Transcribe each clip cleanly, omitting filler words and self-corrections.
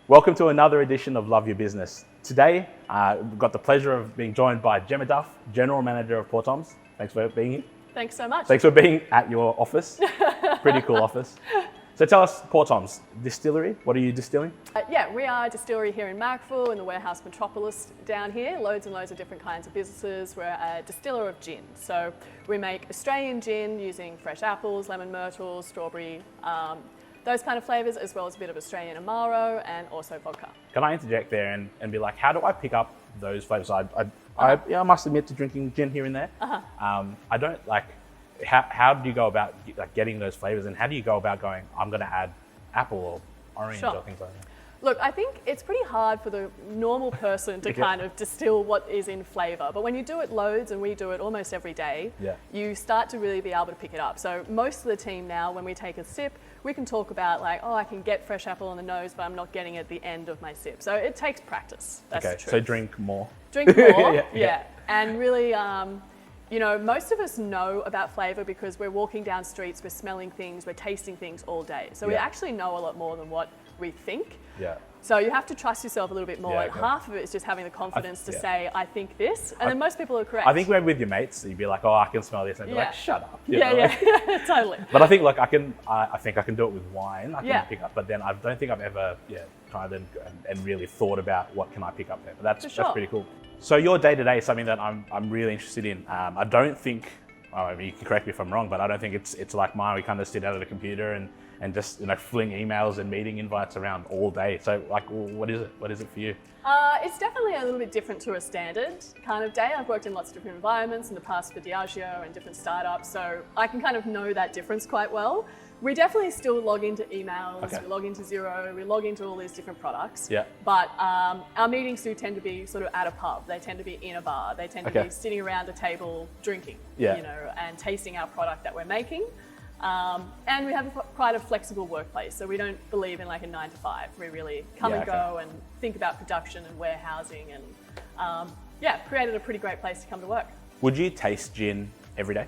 Welcome to another edition of Love Your Business. Today, we've got the pleasure of being joined by Gemma Duff, General Manager of Poor Tom's. Thanks for being here. Thanks so much. Thanks for being at your office. Pretty cool office. So tell us, Poor Tom's, Distillery, what are you distilling? We are a distillery here in Marrickville, in the warehouse metropolis down here. Loads and loads of different kinds of businesses. We're a distiller of gin. So we make Australian gin using fresh apples, lemon myrtle, strawberry, those kind of flavours, as well as a bit of Australian Amaro and also vodka. Can I interject there and be like, how do I pick up those flavours? I must admit to drinking gin here and there. I don't like, how do you go about getting those flavours, and how do you go about going, I'm going to add apple or orange or things like that? Look, I think it's pretty hard for the normal person to kind of distill what is in flavour. But when you do it loads, and we do it almost every day, you start to really be able to pick it up. So most of the team now, when we take a sip, we can talk about like, oh, I can get fresh apple on the nose, but I'm not getting it at the end of my sip. So it takes practice. That's the truth. So drink more. Drink more, And really, most of us know about flavour because we're walking down streets, we're smelling things, we're tasting things all day. So we actually know a lot more than what we think. So you have to trust yourself a little bit more. And half of it is just having the confidence to say, I think this. And then most people are correct. I think we're with your mates, you'd be like, oh, I can smell this. And they'd be like, shut up. Totally. But I think I think I can do it with wine. I can pick up, but then I don't think I've ever tried and really thought about what can I pick up there. But that's pretty cool. So your day-to-day is something that I'm really interested in. I don't think, I mean, you can correct me if I'm wrong, but I don't think it's like mine. We kind of sit out at a computer and just fling emails and meeting invites around all day. So like, what is it? What is it for you? It's definitely a little bit different to a standard kind of day. I've worked in lots of different environments in the past for Diageo and different startups, so I can kind of know that difference quite well. We definitely still log into emails, we log into Xero, we log into all these different products. But our meetings do tend to be sort of at a pub. They tend to be in a bar. They tend to be sitting around a table drinking, and tasting our product that we're making. And we have quite a flexible workplace, so we don't believe in like a 9 to 5. We really come and go and think about production and warehousing and created a pretty great place to come to work. Would you taste gin every day?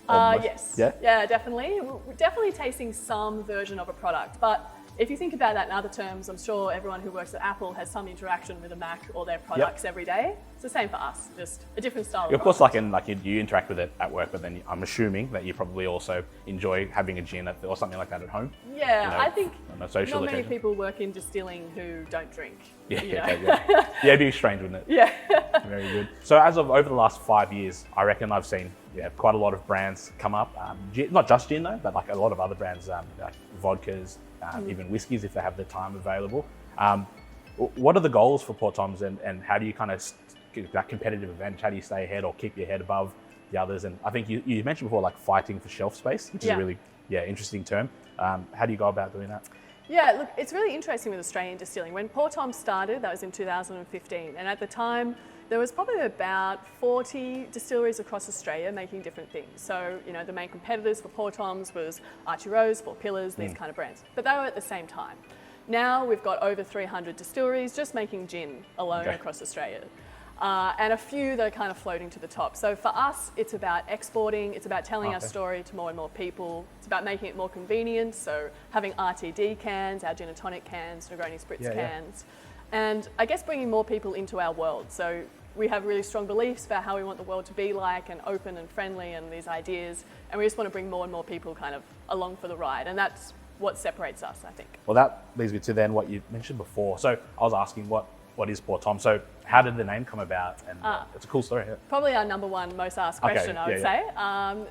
Yes. Yeah, definitely. We're definitely tasting some version of a product, but if you think about that in other terms, I'm sure everyone who works at Apple has some interaction with a Mac or their products every day. It's the same for us, just a different style of course, you interact with it at work, but then I'm assuming that you probably also enjoy having a gin or something like that at home. Yeah, I think not many people work in distilling who don't drink. It'd be strange, wouldn't it? Yeah. Very good. So as of over the last 5 years, I reckon I've seen quite a lot of brands come up. Not just gin though, but like a lot of other brands, like vodkas, even whiskies if they have the time available. What are the goals for Poor Tom's, and how do you kind of get that competitive advantage? How do you stay ahead or keep your head above the others? And I think you mentioned before, like fighting for shelf space, which is a really interesting term. How do you go about doing that? Yeah, look, it's really interesting with Australian distilling. When Poor Tom's started, that was in 2015, and at the time, there was probably about 40 distilleries across Australia making different things. So, the main competitors for Poor Tom's was Archie Rose, Four Pillars, these kind of brands. But they were at the same time. Now we've got over 300 distilleries just making gin alone across Australia. And a few that are kind of floating to the top. So for us, it's about exporting, it's about telling our story to more and more people. It's about making it more convenient. So having RTD cans, our gin and tonic cans, Negroni Spritz cans. And I guess bringing more people into our world. So we have really strong beliefs about how we want the world to be like, and open and friendly, and these ideas. And we just want to bring more and more people kind of along for the ride. And that's what separates us, I think. Well, that leads me to then what you mentioned before. So I was asking what is Poor Tom? So how did the name come about? And it's a cool story. Probably our number one most asked question, I would say.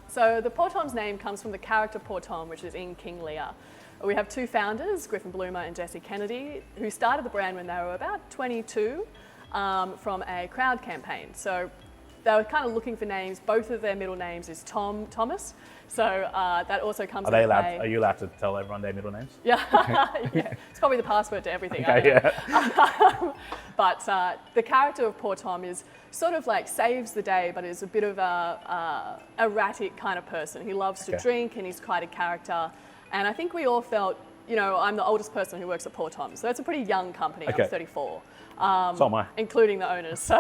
So the Poor Tom's name comes from the character Poor Tom, which is in King Lear. We have two founders, Griffin Bloomer and Jesse Kennedy, who started the brand when they were about 22 from a crowd campaign. So they were kind of looking for names. Both of their middle names is Thomas. So that also comes into play. Are you allowed to tell everyone their middle names? Yeah, it's probably the password to everything. But the character of Poor Tom is sort of like saves the day, but is a bit of a erratic kind of person. He loves to drink, and he's quite a character. And I think we all felt, I'm the oldest person who works at Poor Tom's, so it's a pretty young company. I'm 34. So am I. Including the owners. So,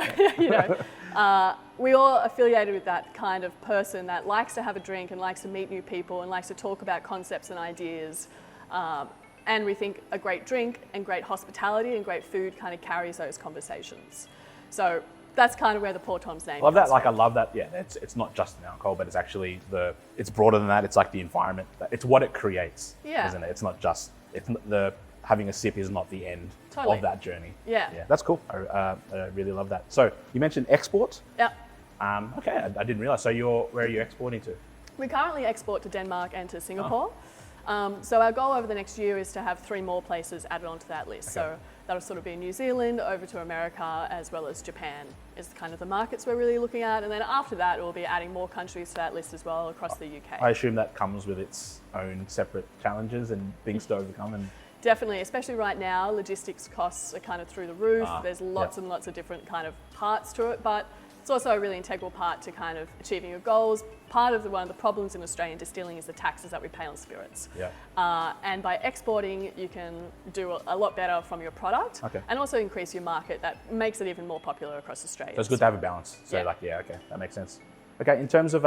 we all affiliated with that kind of person that likes to have a drink and likes to meet new people and likes to talk about concepts and ideas. And we think a great drink and great hospitality and great food kind of carries those conversations. So that's kind of where the Pour Tom's name I love that. comes Like, I from. love that. Yeah, it's not just an alcohol, but it's actually it's broader than that. It's like the environment. It's what it creates, isn't it? It's not just, having a sip is not the end of that journey. Yeah. That's cool. I really love that. So you mentioned export. Yeah. Okay, I didn't realize. So where are you exporting to? We currently export to Denmark and to Singapore. So our goal over the next year is to have 3 more places added onto that list. Okay. So that'll sort of be New Zealand, over to America, as well as Japan is kind of the markets we're really looking at. And then after that, we'll be adding more countries to that list as well across the UK. I assume that comes with its own separate challenges and things to overcome. And Definitely, especially right now, logistics costs are kind of through the roof. There's lots and lots of different kind of parts to it, but it's also a really integral part to kind of achieving your goals. Part of one of the problems in Australian distilling is the taxes that we pay on spirits. And by exporting, you can do a lot better from your product and also increase your market. That makes it even more popular across Australia. So it's good to have a balance. So okay, that makes sense. Okay, in terms of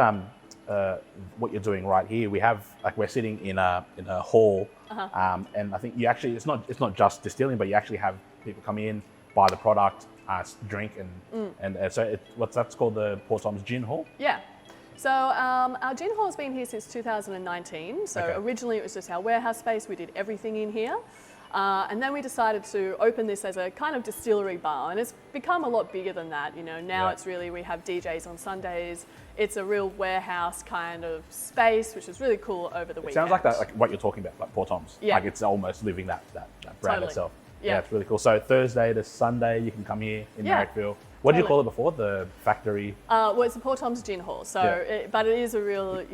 what you're doing right here, we're sitting in a hall, and I think you actually it's not just distilling, but you actually have people come in, buy the product, drink, and so that's called the Pour Tom's Gin Hall. Yeah. So our gin hall has been here since 2019. So originally it was just our warehouse space. We did everything in here. And then we decided to open this as a kind of distillery bar, and it's become a lot bigger than that. Now it's really, we have DJs on Sundays. It's a real warehouse kind of space, which is really cool over the weekend. Sounds like that, like what you're talking about, like Pour Tom's. Yeah. Like it's almost living that brand itself. Yeah. It's really cool. So Thursday to Sunday, you can come here in Marrickville. What did you call it before? The factory? Well, it's the Pour Tom's Gin Hall. So, but it is a real,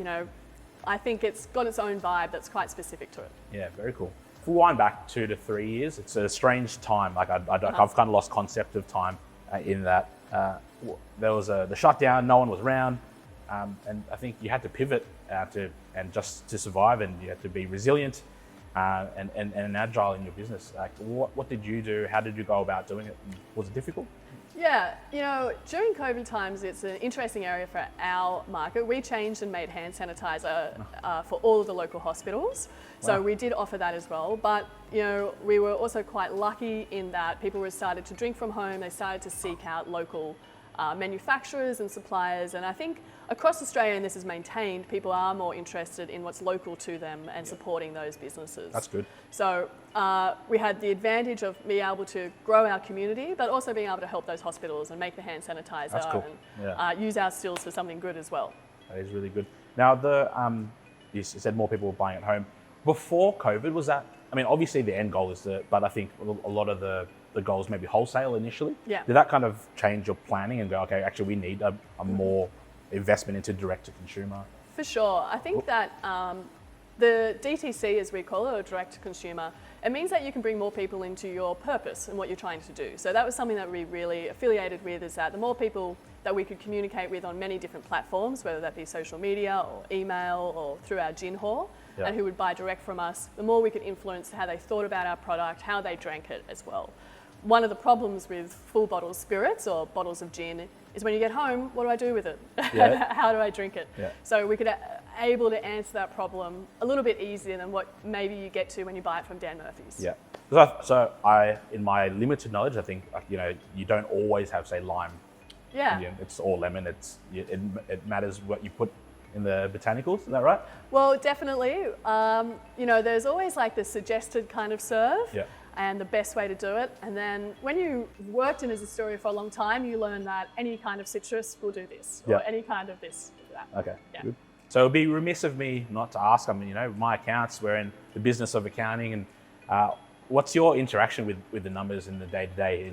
I think it's got its own vibe that's quite specific to it. Yeah, very cool. If we wind back 2 to 3 years, it's a strange time. Like I've kind of lost concept of time in that there was the shutdown, no one was around, and I think you had to pivot to survive, and you had to be resilient and agile in your business. Like, what did you do? How did you go about doing it? Was it difficult? Yeah, during COVID times, it's an interesting area for our market. We changed and made hand sanitizer for all of the local hospitals. So we did offer that as well. But, we were also quite lucky in that people were started to drink from home. They started to seek out local manufacturers and suppliers. And I think across Australia, and this is maintained, people are more interested in what's local to them and supporting those businesses. That's good. So we had the advantage of being able to grow our community, but also being able to help those hospitals and make the hand sanitizer. That's cool. And use our stills for something good as well. That is really good. Now, you said more people were buying at home. Before COVID, was that, I mean, obviously the end goal is but I think a lot of the goals maybe wholesale initially. Yeah. Did that kind of change your planning and go, okay, actually we need a more investment into direct to consumer? For sure. I think that the DTC, as we call it, or direct to consumer, it means that you can bring more people into your purpose and what you're trying to do. So that was something that we really affiliated with, is that the more people that we could communicate with on many different platforms, whether that be social media or email or through our gin hall, and who would buy direct from us, the more we could influence how they thought about our product, how they drank it as well. One of the problems with full bottle spirits or bottles of gin is when you get home, what do I do with it? How do I drink it? So we could able to answer that problem a little bit easier than what maybe you get to when you buy it from Dan Murphy's. Yeah. So in my limited knowledge, I think you don't always have, say, lime. Yeah. It's all lemon. It matters what you put in the botanicals. Is that right? Well, definitely. There's always like the suggested kind of serve. Yeah. And the best way to do it. And then when you worked in a distillery for a long time, you learn that any kind of citrus will do this, or any kind of this will do that. Okay, good. So it would be remiss of me not to ask, my accounts, we're in the business of accounting, and what's your interaction with the numbers in the day-to-day?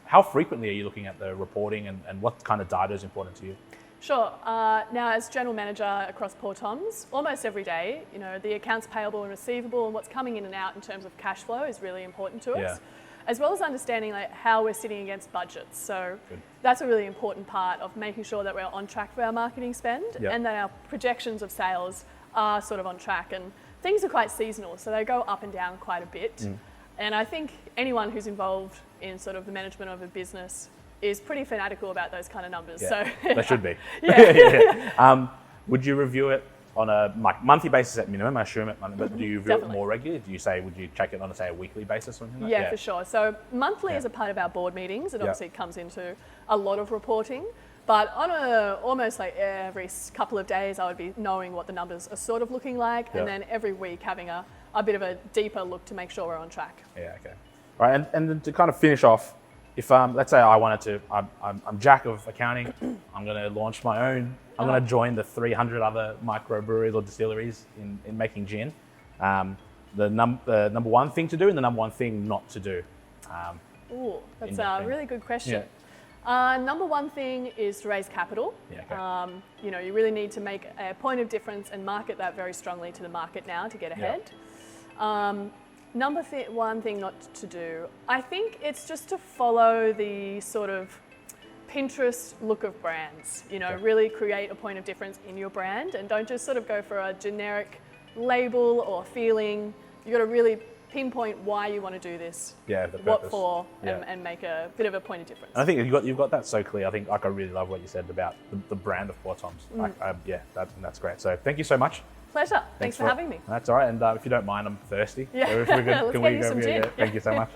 How frequently are you looking at the reporting, and what kind of data is important to you? Sure. Now, as general manager across Pour Tom's, almost every day, the accounts payable and receivable and what's coming in and out in terms of cash flow is really important to us, as well as understanding how we're sitting against budgets. So that's a really important part of making sure that we're on track for our marketing spend and that our projections of sales are sort of on track. And things are quite seasonal, so they go up and down quite a bit. And I think anyone who's involved in sort of the management of a business is pretty fanatical about those kind of numbers. Yeah, so they should be. Yeah. Would you review it on a like monthly basis at minimum, I assume it, but do you view it Definitely. more regularly? Do you say, would you check it on, say, a weekly basis or something like Yeah, that? for sure. So monthly is a part of our board meetings. It obviously comes into a lot of reporting. But on almost like every couple of days, I would be knowing what the numbers are sort of looking like. And then every week having a bit of a deeper look to make sure we're on track. Yeah, okay. All right, and then to kind of finish off, if let's say I wanted to, I'm Jack of accounting, I'm going to launch my own, I'm going to join the 300 other microbreweries or distilleries in making gin. The number one thing to do and the number one thing not to do. Ooh, that's a really good question. Yeah. Number one thing is to raise capital. Yeah, okay. You know, you really need to make a point of difference and market that very strongly to the market now to get ahead. Number one thing not to do, I think it's just to follow the sort of Pinterest look of brands. You know, really create a point of difference in your brand and don't just sort of go for a generic label or feeling. You got to really pinpoint why you want to do this, what for, and make a bit of a point of difference. And I think you've got that so clear. I think I really love what you said about the brand of Poor Tom's. That's great. So thank you so much. Pleasure. Thanks for having me. That's all right. And if you don't mind, I'm thirsty. Yeah. So if we're good, Let's get you some gin. Thank you so much.